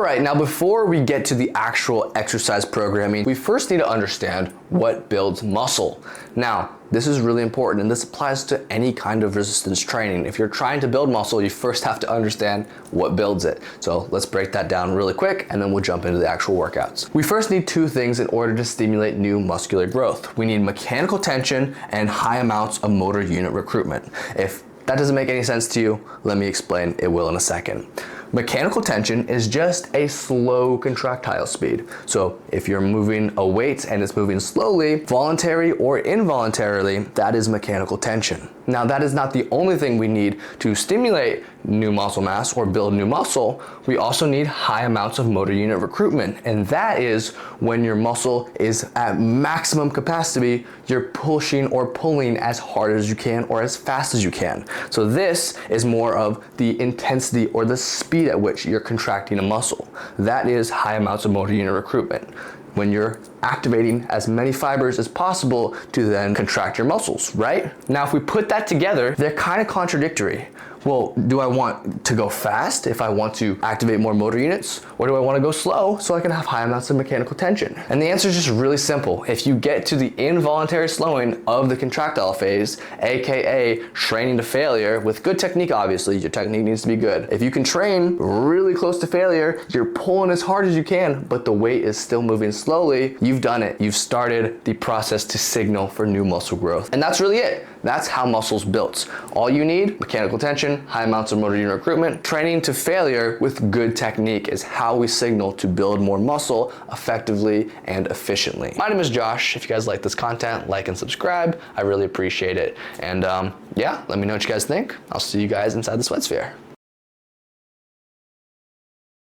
right, now before we get to the actual exercise programming, we first need to understand what builds muscle. Now, this is really important, and this applies to any kind of resistance training. If you're trying to build muscle, you first have to understand what builds it. So let's break that down really quick, and then we'll jump into the actual workouts. We first need two things in order to stimulate new muscular growth. We need mechanical tension and high amounts of motor unit recruitment. If that doesn't make any sense to you, let me explain. It will in a second. Mechanical tension is just a slow contractile speed. So if you're moving a weight and it's moving slowly, voluntary or involuntarily, that is mechanical tension. Now, that is not the only thing we need to stimulate new muscle mass or build new muscle. We also need high amounts of motor unit recruitment. And that is when your muscle is at maximum capacity, you're pushing or pulling as hard as you can or as fast as you can. So this is more of the intensity or the speed at which you're contracting a muscle. That is high amounts of motor unit recruitment, when you're activating as many fibers as possible to then contract your muscles, right? Now, if we put that together, they're kind of contradictory. Well, do I want to go fast if I want to activate more motor units? Or do I want to go slow so I can have high amounts of mechanical tension? And the answer is just really simple. If you get to the involuntary slowing of the contractile phase, AKA training to failure, with good technique, obviously, your technique needs to be good. If you can train really close to failure, you're pulling as hard as you can, but the weight is still moving slowly, you've done it. You've started the process to signal for new muscle growth. And that's really it. That's how muscle's built. All you need, mechanical tension, high amounts of motor unit recruitment. Training to failure with good technique is how we signal to build more muscle effectively and efficiently. My name is Josh. If you guys like this content, like and subscribe. I really appreciate it. And yeah, let me know what you guys think. I'll see you guys inside the sweat sphere.